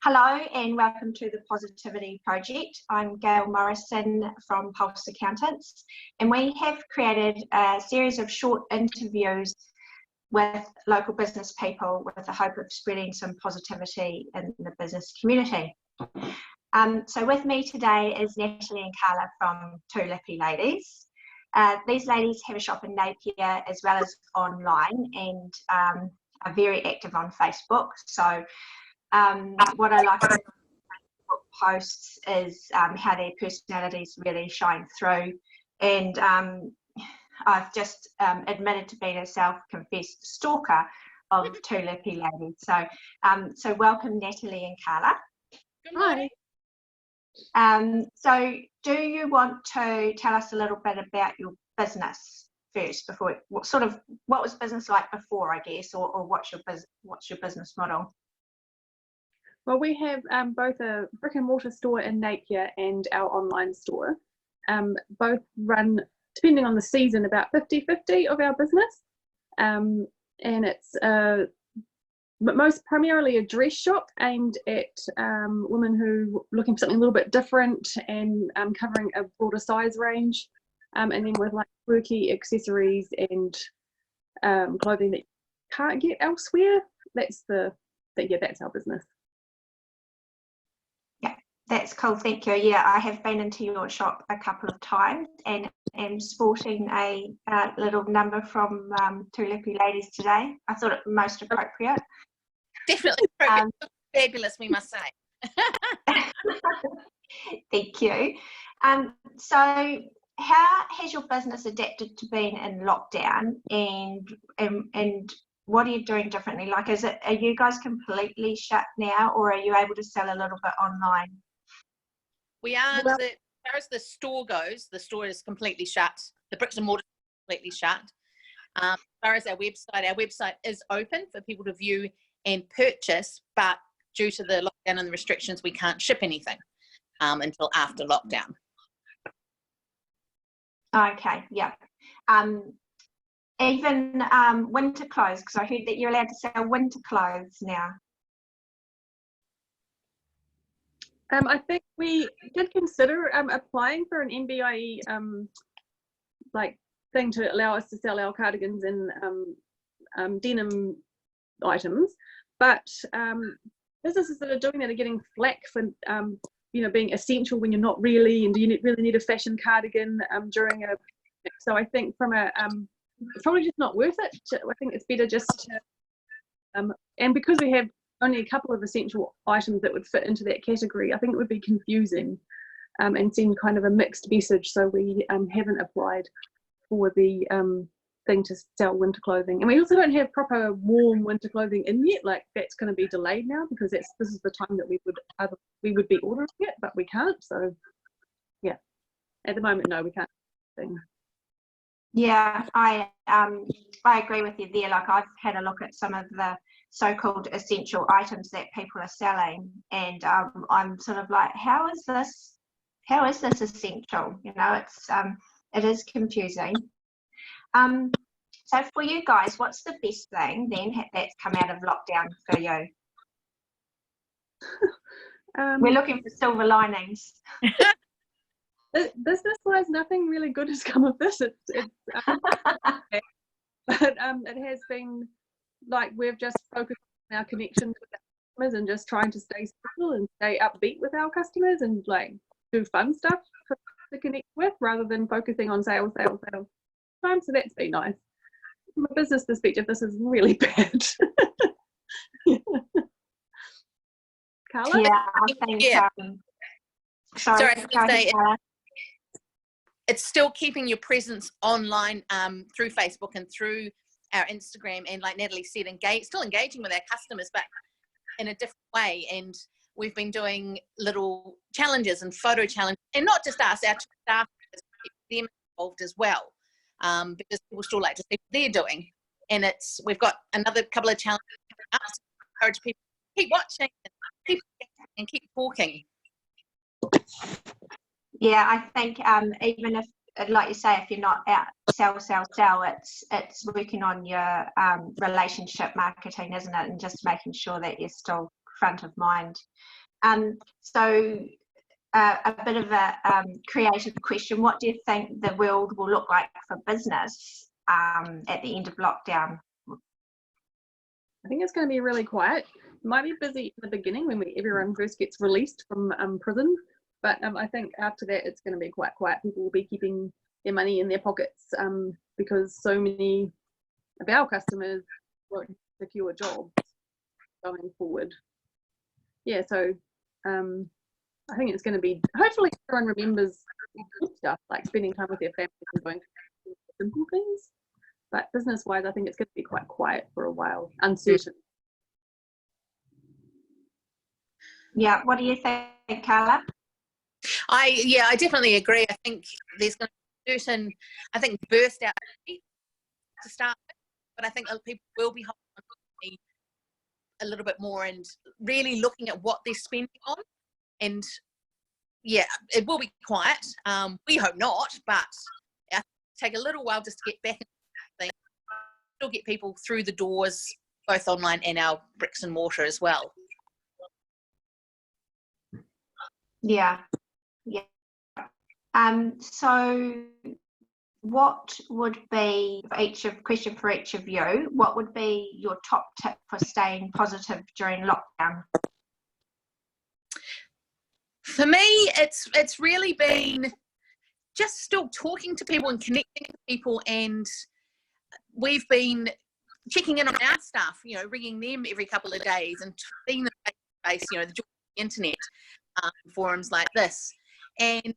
Hello and welcome to the Positivity Project. I'm Gail Morrison from Pulse Accountants, and we have created a series of short interviews with local business people with the hope of spreading some positivity in the business community. So with me today is Natalie and Karla from Two Lippy Ladies. These ladies have a shop in Napier as well as online, and are very active on Facebook. So what I like about Facebook posts is how their personalities really shine through, and I've just admitted to being a self-confessed stalker of Two Lippy Ladies. So welcome Natalie and Karla. Good morning. So do you want to tell us a little bit about your business first, before what was business like before, I guess, or what's your business model? Well, we have both a brick and mortar store in Napier and our online store. Both run, depending on the season, about 50-50 of our business. And it's but most primarily a dress shop aimed at women who are looking for something a little bit different and covering a broader size range. And then with like quirky accessories and clothing that you can't get elsewhere. That's our business. That's cool, thank you. Yeah, I have been into your shop a couple of times and am sporting a little number from Two Lippy Ladies today. I thought it most appropriate. Definitely appropriate. Fabulous, we must say. Thank you. So how has your business adapted to being in lockdown, and what are you doing differently? Like, are you guys completely shut now, or are you able to sell a little bit online? We are, as far as the store goes, the store is completely shut. The bricks and mortar is completely shut. As far as our website is open for people to view and purchase, but due to the lockdown and the restrictions, we can't ship anything until after lockdown. Okay, yeah. Even winter clothes, because I heard that you're allowed to sell winter clothes now. I think we did consider applying for an NBIE like thing to allow us to sell our cardigans and denim items, but businesses that are doing that are getting flack for being essential when you're not really, and do you really need a fashion cardigan during a. So I think from a it's probably just not worth it. I think it's better just to and because we have only a couple of essential items that would fit into that category, I think it would be confusing and send kind of a mixed message. So we haven't applied for the thing to sell winter clothing. And we also don't have proper warm winter clothing in yet. Like, that's going to be delayed now because this is the time that we would be ordering it, but we can't. So yeah, at the moment, no, we can't. Yeah, I agree with you there. Like, I've had a look at some of the so-called essential items that people are selling, and I'm sort of like, how is this essential? It is confusing. So for you guys, what's the best thing then that's come out of lockdown for you? We're looking for silver linings. Business-wise, nothing really good has come of this. But it has been like we've just focused on our connection with our customers and just trying to stay simple and stay upbeat with our customers and like do fun stuff to connect with rather than focusing on sales. So that's been nice. From a business perspective, this is really bad. Karla? Yeah, I think. Yeah. Sorry, I was going to say, it's still keeping your presence online through Facebook and through our Instagram, and like Natalie said, still engaging with our customers, but in a different way. And we've been doing little challenges and photo challenges, and not just us, our staff, them involved as well, because people still like to see what they're doing. And we've got another couple of challenges to encourage people to keep watching and keep talking. Yeah, I think even if, like you say, if you're not out sell, it's working on your relationship marketing, isn't it? And just making sure that you're still front of mind. So a bit of a creative question. What do you think the world will look like for business at the end of lockdown? I think it's going to be really quiet. It might be busy in the beginning when everyone first gets released from prison, but I think after that it's going to be quite quiet. People will be keeping their money in their pockets because so many of our customers won't secure jobs going forward. Yeah, so I think it's going to be, hopefully everyone remembers good stuff like spending time with their family and doing simple things. But business-wise, I think it's going to be quite quiet for a while, uncertain. Yeah, what do you think, Karla? I definitely agree. I think there's going to be certain, burst out to start with, but I think people will be holding on a little bit more and really looking at what they're spending on. And yeah, it will be quiet. We hope not, but it'll take a little while just to get back and still get people through the doors, both online and our bricks and mortar as well. Yeah. So what would be, question for each of you, what would be your top tip for staying positive during lockdown? For me, it's really been just still talking to people and connecting to people, and we've been checking in on our staff, ringing them every couple of days and seeing them face to face, the internet forums like this. And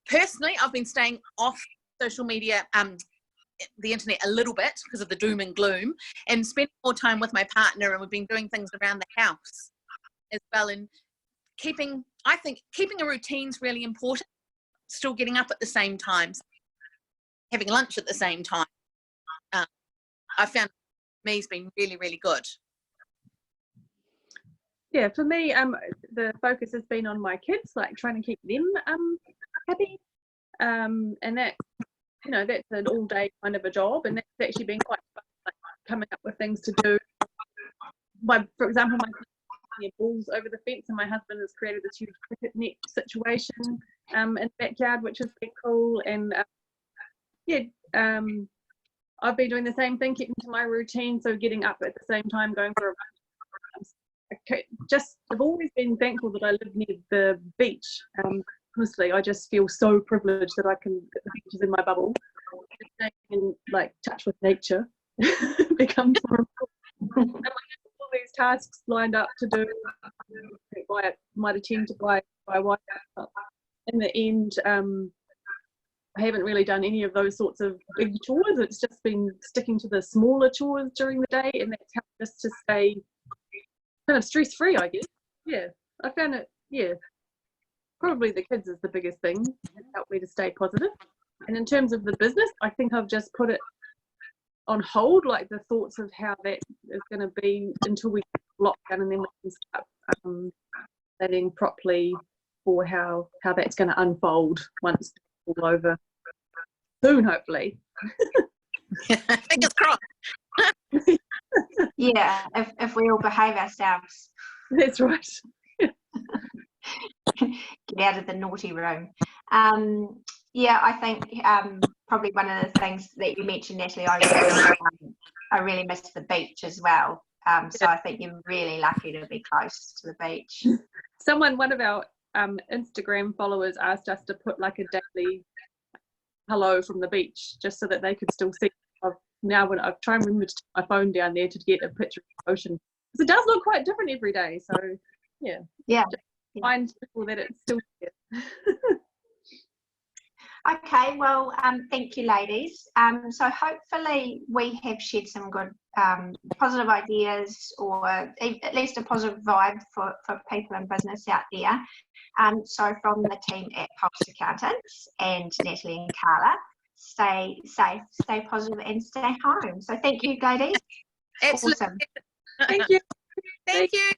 personally, I've been staying off social media, the internet a little bit because of the doom and gloom, and spending more time with my partner, and we've been doing things around the house as well. And keeping a routine's really important. Still getting up at the same time, having lunch at the same time. I found me's been really, really good. Yeah, for me, the focus has been on my kids, like trying to keep them happy, and that, that's an all-day kind of a job, and that's actually been quite fun, like coming up with things to do. For example, my balls over the fence, and my husband has created this huge cricket net situation in the backyard, which is pretty cool. And I've been doing the same thing, keeping to my routine, so getting up at the same time, going for a run. I've always been thankful that I live near the beach. Honestly, I just feel so privileged that I can, the beach is in my bubble. Staying in like touch with nature becomes more important. And all these tasks lined up to do, might attempt to buy Wi-Fi. In the end, I haven't really done any of those sorts of big chores. It's just been sticking to the smaller chores during the day, and that's helped us to stay kind of stress-free, I guess. Yeah, I found it, probably the kids is the biggest thing that helped me to stay positive. And in terms of the business, I think I've just put it on hold, like the thoughts of how that is going to be until we lock down, and then we can start planning properly for how that's going to unfold once it's all over soon, hopefully. Fingers crossed. Yeah, if we all behave ourselves. That's right. Get out of the naughty room. Yeah, I think probably one of the things that you mentioned, Natalie, I really miss the beach as well. So I think you're really lucky to be close to the beach. One of our Instagram followers asked us to put like a daily hello from the beach, just so that they could still see. Now when I've tried and remember to take my phone down there to get a picture of the ocean, because it does look quite different every day. So yeah. Just find people that it's still there. Okay, well, thank you, ladies. So hopefully we have shared some good positive ideas, or at least a positive vibe for people in business out there. So from the team at Pulse Accountants and Natalie and Karla, stay safe, stay positive, and stay home. So thank you, ladies. Excellent. Awesome. Thank you. Thank you.